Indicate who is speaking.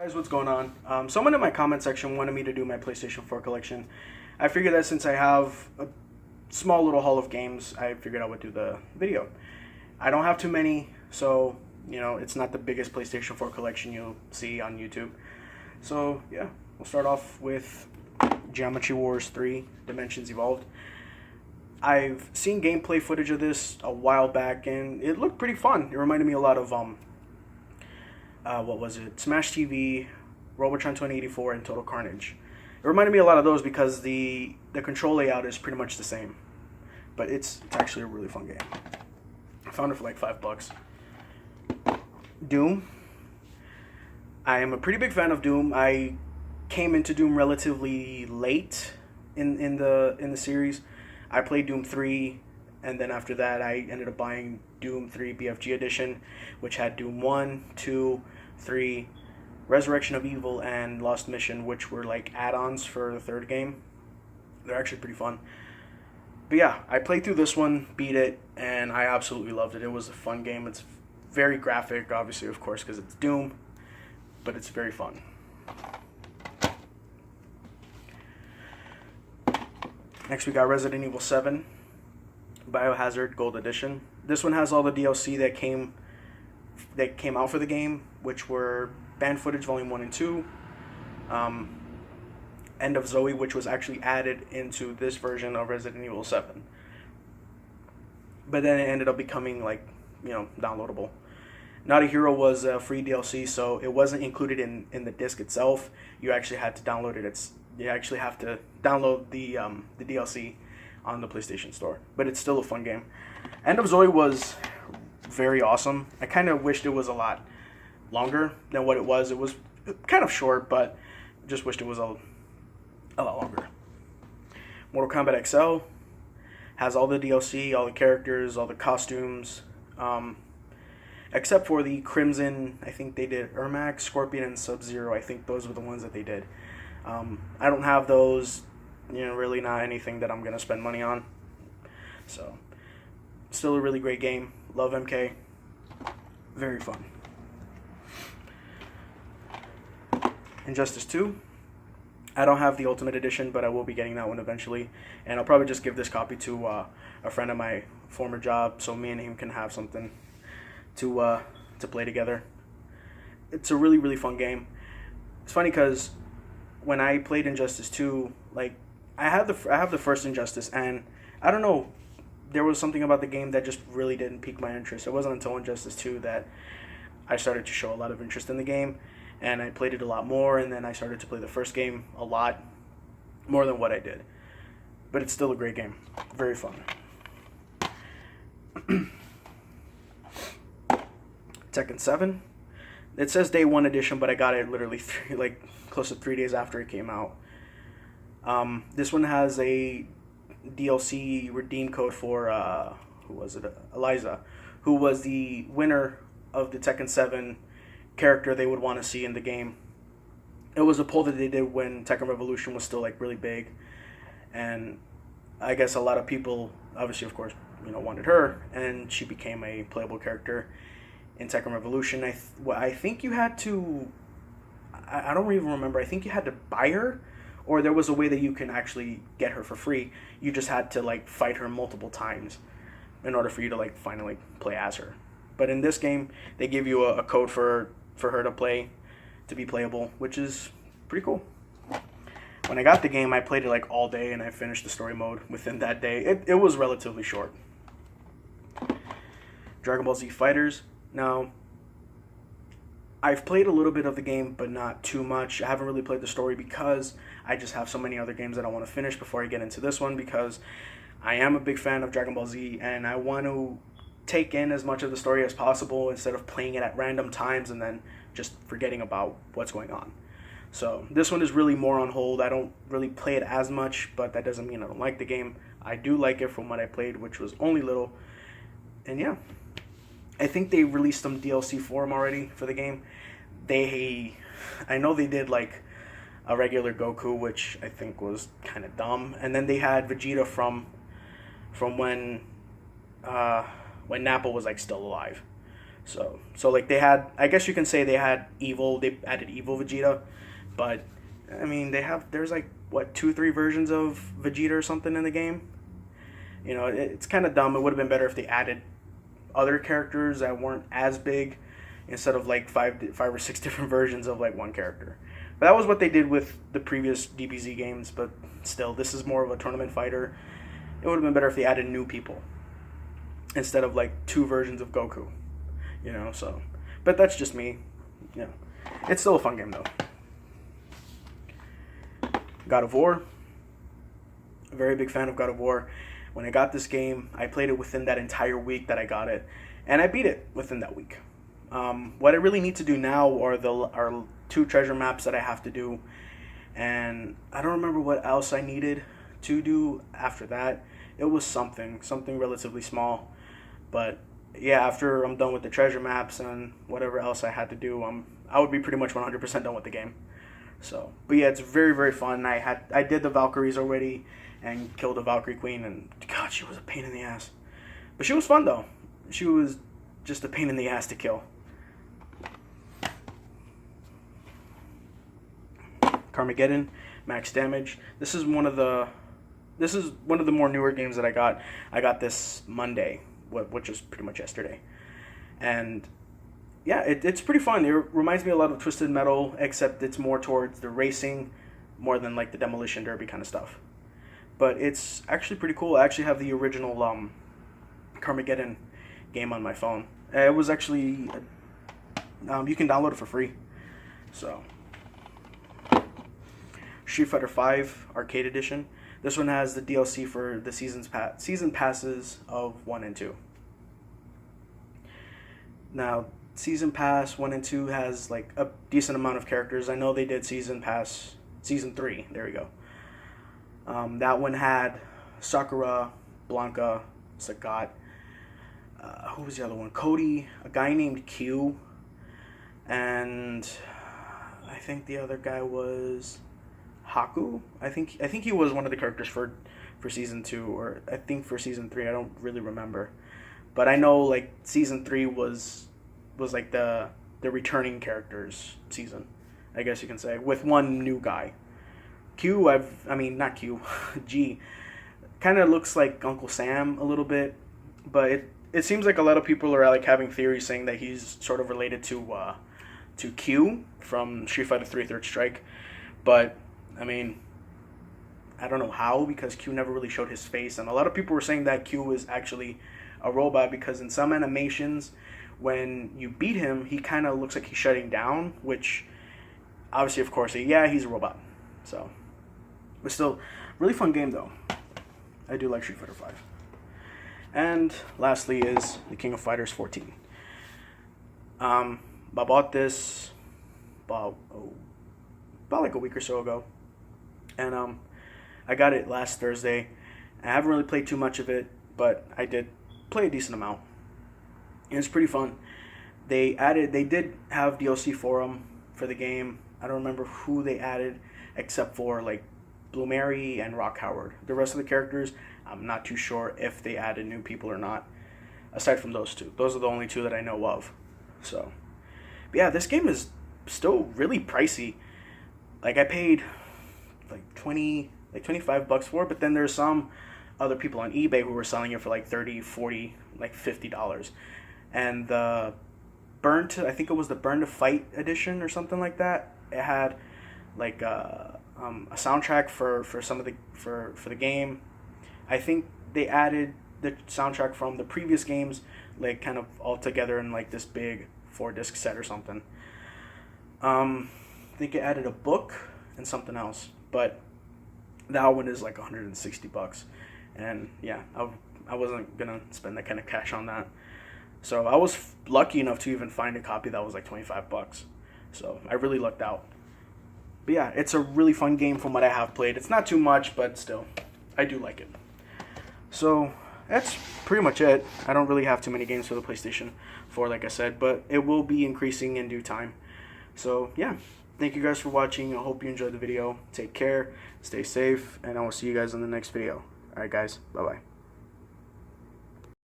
Speaker 1: Guys, what's going on? Someone in my comment section wanted me to do my PlayStation 4 collection. I figured that since I have a small little haul of games, I figured I would do the video. I don't have too many, so it's not the biggest PlayStation 4 collection you'll see on YouTube. So yeah, we'll start off with Geometry Wars 3: Dimensions Evolved. I've seen gameplay footage of this a while back, and it looked pretty fun. It reminded me a lot of what was it? Smash TV, Robotron 2084, and Total Carnage. It reminded me a lot of those because the control layout is pretty much the same, but it's actually a really fun game. I found it for like $5. Doom. I am a pretty big fan of Doom. I came into Doom relatively late in the series. I played Doom 3, and then after that I ended up buying Doom 3 BFG Edition, which had Doom 1, 2, 3, Resurrection of Evil, and Lost Mission, which were like add-ons for the third game. They're actually pretty fun. But yeah, I played through this one, beat it, and I absolutely loved it. It was a fun game. It's very graphic, obviously, of course, because it's Doom, but it's very fun. Next we got Resident Evil 7 Biohazard Gold Edition. This one has all the DLC that came out for the game, which were Banned Footage Volume 1 and 2, End of Zoe, which was actually added into this version of Resident Evil 7. But then it ended up becoming downloadable. Not a Hero was a free DLC, so it wasn't included in the disc itself. You actually had to download it. You actually have to download the DLC on the PlayStation Store. But it's still a fun game. End of Zoe was very awesome. I kind of wished it was a lot longer than what it was. It was kind of short, but just wished it was a lot longer. Mortal Kombat XL has all the DLC, all the characters, all the costumes, except for the Crimson. I think they did Ermac, Scorpion, and Sub-Zero. I think those were the ones that they did. I don't have those. Really not anything that I'm going to spend money on. So, still a really great game. Love MK. Very fun. Injustice 2. I don't have the Ultimate Edition, but I will be getting that one eventually. And I'll probably just give this copy to a friend of my former job, so me and him can have something to play together. It's a really, really fun game. It's funny because when I played Injustice 2, I have the first Injustice, and I don't know, there was something about the game that just really didn't pique my interest. It wasn't until Injustice 2 that I started to show a lot of interest in the game, and I played it a lot more, and then I started to play the first game a lot more than what I did. But it's still a great game. Very fun. Tekken 7. It says Day 1 edition, but I got it literally close to 3 days after it came out. This one has a DLC redeem code for who was it? Eliza, who was the winner of the Tekken 7 character they would want to see in the game. It was a poll that they did when Tekken Revolution was still really big, and I guess a lot of people, obviously, of course, wanted her, and she became a playable character in Tekken Revolution. I think you had to. I don't even remember. I think you had to buy her, or there was a way that you can actually get her for free. You just had to fight her multiple times in order for you to finally play as her. But in this game, they give you a code for her to be playable, which is pretty cool. When I got the game, I played it all day, and I finished the story mode within that day. It was relatively short. Dragon Ball Z Fighters. Now, I've played a little bit of the game, but not too much. I haven't really played the story because I just have so many other games that I want to finish before I get into this one, because I am a big fan of Dragon Ball Z, and I want to take in as much of the story as possible instead of playing it at random times and then just forgetting about what's going on. So this one is really more on hold. I don't really play it as much, but that doesn't mean I don't like the game. I do like it from what I played, which was only little. And yeah, I think they released some DLC for them already for the game. I know they did a regular Goku, which I think was kind of dumb, and then they had Vegeta from when Nappa was still alive. So like they had, I guess you can say they had evil. They added evil Vegeta, but I mean there's like what 2-3 versions of Vegeta or something in the game. You know, it's kind of dumb. It would have been better if they added other characters that weren't as big instead of like five or six different versions of like one character. But that was what they did with the previous DBZ games. But still, this is more of a tournament fighter. It would have been better if they added new people instead of like 2 versions of Goku. You know, so. But that's just me. You know, it's still a fun game though. God of War. A very big fan of God of War. When I got this game, I played it within that entire week that I got it, and I beat it within that week. What I really need to do now are 2 treasure maps that I have to do, and I don't remember what else I needed to do after that. It was something relatively small, but yeah, after I'm done with the treasure maps and whatever else I had to do, I would be pretty much 100% done with the game. So, but yeah, it's very, very fun. I did the Valkyries already and killed the Valkyrie Queen, and God, she was a pain in the ass. But she was fun though. She was just a pain in the ass to kill. Carmageddon, max damage. This is one of the more newer games that I got. I got this Monday, which was pretty much yesterday, and yeah, it's pretty fun. It reminds me a lot of Twisted Metal, except it's more towards the racing, more than like the Demolition Derby kind of stuff. But it's actually pretty cool. I actually have the original Carmageddon game on my phone. It was actually you can download it for free. So Street Fighter V Arcade Edition. This one has the DLC for the season passes of 1 and 2. Now, Season Pass 1 and 2 has like a decent amount of characters. I know they did Season 3. There we go. That one had Sakura, Blanca, Sagat. Who was the other one? Cody, a guy named Q, and I think the other guy was Haku. I think he was one of the characters for Season 2, or I think for Season 3. I don't really remember, but I know like Season 3 was like the returning characters season, I guess you can say, with one new guy. Not Q, G, kind of looks like Uncle Sam a little bit, but it seems like a lot of people are like having theories saying that he's sort of related to Q from Street Fighter 3 Third Strike, but I mean, I don't know how, because Q never really showed his face, and a lot of people were saying that Q is actually a robot, because in some animations, when you beat him, he kind of looks like he's shutting down, which obviously, of course, yeah, he's a robot. So, but still, really fun game though. I do like Street Fighter V. And lastly is the King of Fighters 14. I bought this about like a week or so ago, and I got it last Thursday. I haven't really played too much of it, but I did play a decent amount. And it's pretty fun. They did have DLC for them for the game. I don't remember who they added, except for like Blue Mary and Rock Howard. The rest of the characters, I'm not too sure if they added new people or not. Aside from those 2, those are the only 2 that I know of. So, but yeah, this game is still really pricey. Like I paid like $25 for it, but then there's some other people on eBay who were selling it for like $30, $40, like $50. And the I think it was the Burn to Fight edition or something like that. It had like a soundtrack for some of the game. I think they added the soundtrack from the previous games, like kind of all together in like this big 4-disc set or something. I think it added a book and something else, but that one is like $160, and yeah, I wasn't gonna spend that kind of cash on that. So I was lucky enough to even find a copy that was like $25. So I really lucked out. But yeah, it's a really fun game from what I have played. It's not too much, but still, I do like it. So that's pretty much it. I don't really have too many games for the PlayStation 4, like I said, but it will be increasing in due time. So yeah, thank you guys for watching. I hope you enjoyed the video. Take care, stay safe, and I will see you guys in the next video. Alright guys, bye-bye.